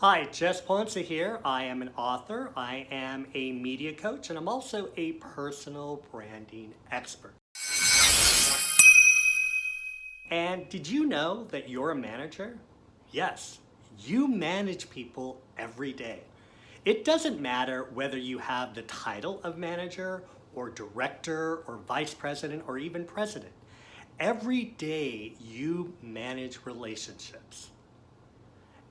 Hi, Jess Ponce here. I am an author, I am a media coach, and I'm also a personal branding expert. And did you know that you're a manager? Yes, you manage people every day. It doesn't matter whether you have the title of manager or director or vice president or even president. Every day you manage relationships.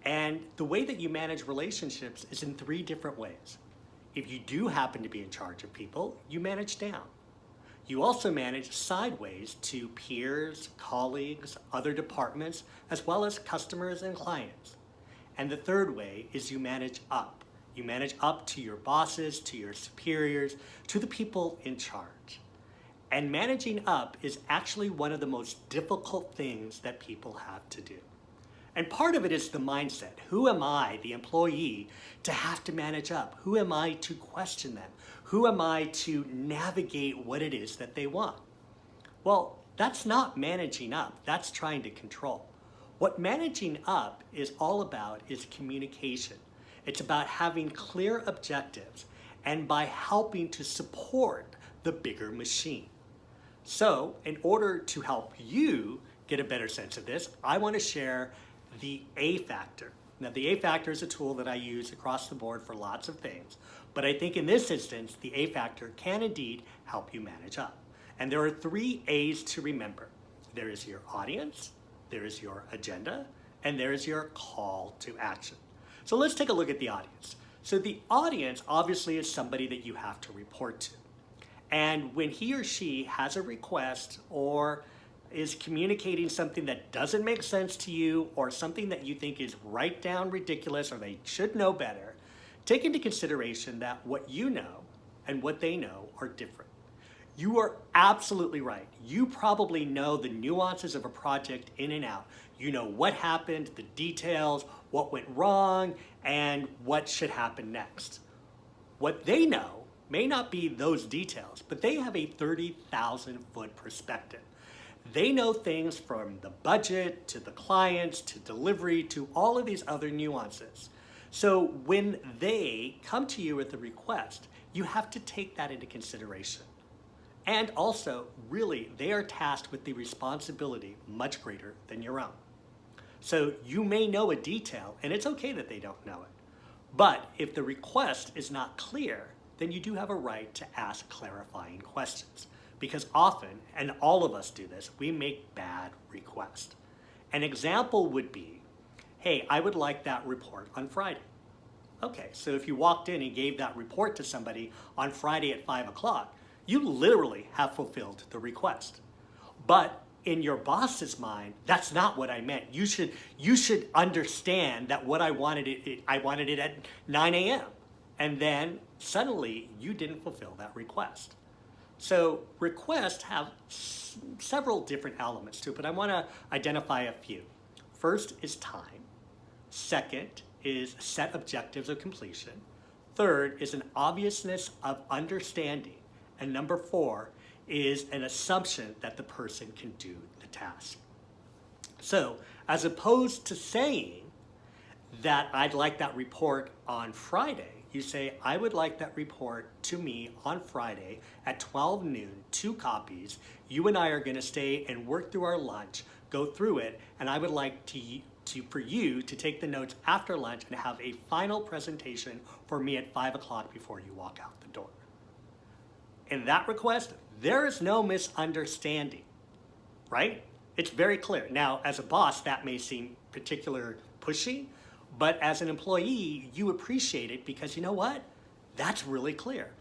And the way that you manage relationships is in three different ways. If you do happen to be in charge of people, you manage down. You also manage sideways to peers, colleagues, other departments, as well as customers and clients. And the third way is you manage up. You manage up to your bosses, to your superiors, to the people in charge. And managing up is actually one of the most difficult things that people have to do. And part of it is the mindset. Who am I, the employee, to have to manage up? Who am I to question them? Who am I to navigate what it is that they want? Well, that's not managing up. That's trying to control. What managing up is all about is communication. It's about having clear objectives and by helping to support the bigger machine. So, in order to help you get a better sense of this, I want to share the A factor. Now, the A factor is a tool that I use across the board for lots of things, but I think in this instance, the A factor can indeed help you manage up. And there are three A's to remember. There is your audience, there is your agenda, and there is your call to action. So let's take a look at the audience. So the audience obviously is somebody that you have to report to. And when he or she has a request or is communicating something that doesn't make sense to you or something that you think is right down ridiculous or they should know better, take into consideration that what you know and what they know are different. You are absolutely right. You probably know the nuances of a project in and out. You know what happened, the details, what went wrong, and what should happen next. What they know may not be those details, but they have a 30,000-foot perspective. They know things from the budget to the clients to delivery to all of these other nuances. So when they come to you with a request, you have to take that into consideration. And also, really, they are tasked with the responsibility much greater than your own. So you may know a detail, and it's okay that they don't know it. But if the request is not clear, then you do have a right to ask clarifying questions. Because often, and all of us do this, we make bad requests. An example would be, hey, I would like that report on Friday. Okay, so if you walked in and gave that report to somebody on Friday at 5 o'clock, you literally have fulfilled the request. But in your boss's mind, that's not what I meant. You should understand that what I wanted it at 9 a.m. And then suddenly you didn't fulfill that request. So requests have several different elements to it, but I want to identify a few. First is time. Second is set objectives of completion. Third is an obviousness of understanding. And number four is an assumption that the person can do the task. So as opposed to saying that I'd like that report on Friday, you say, I would like that report to me on Friday at 12 noon, 2 copies. You and I are going to stay and work through our lunch, go through it, and I would like for you to take the notes after lunch and have a final presentation for me at 5 o'clock before you walk out the door. In that request, there is no misunderstanding, right? It's very clear. Now, as a boss, that may seem particularly pushy, but as an employee, you appreciate it because you know what? That's really clear.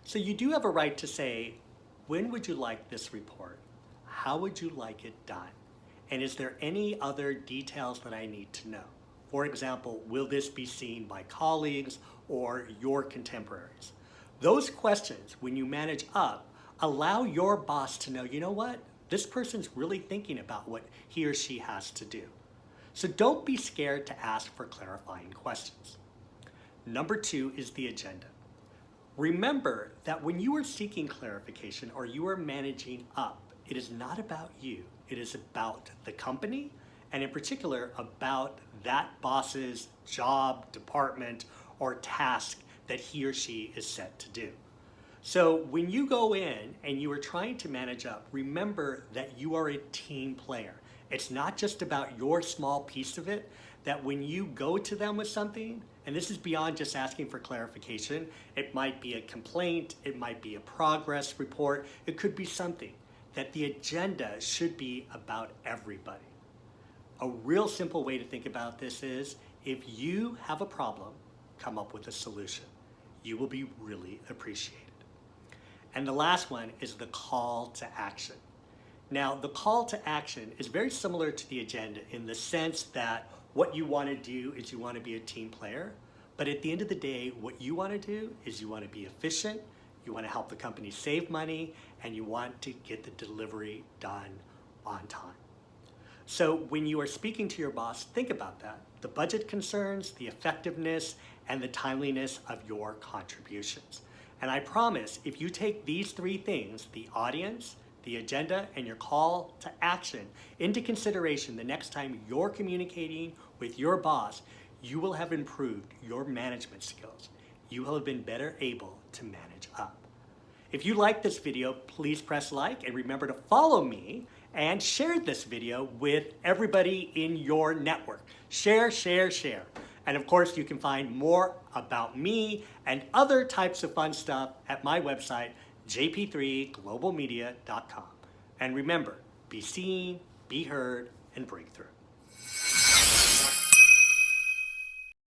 So you do have a right to say, when would you like this report? How would you like it done? And is there any other details that I need to know? For example, will this be seen by colleagues or your contemporaries? Those questions, when you manage up, allow your boss to know, you know what? This person's really thinking about what he or she has to do. So don't be scared to ask for clarifying questions. Number 2 is the agenda. Remember that when you are seeking clarification or you are managing up, it is not about you. It is about the company and in particular about that boss's job, department, or task that he or she is set to do. So when you go in and you are trying to manage up, remember that you are a team player. It's not just about your small piece of it, that when you go to them with something, and this is beyond just asking for clarification, it might be a complaint, it might be a progress report, it could be something, that the agenda should be about everybody. A real simple way to think about this is, if you have a problem, come up with a solution. You will be really appreciated. And the last one is the call to action. Now, the call to action is very similar to the agenda in the sense that what you want to do is you want to be a team player, but at the end of the day, what you want to do is you want to be efficient, you want to help the company save money, and you want to get the delivery done on time. So when you are speaking to your boss, think about that. The budget concerns, the effectiveness, and the timeliness of your contributions. And I promise, if you take these three things, the audience, the agenda, and your call to action into consideration the next time you're communicating with your boss, you will have improved your management skills. You will have been better able to manage up. If you like this video, please press like and remember to follow me and share this video with everybody in your network. Share, share, share. And of course, you can find more about me and other types of fun stuff at my website, jp3globalmedia.com. And remember, be seen, be heard, and break through.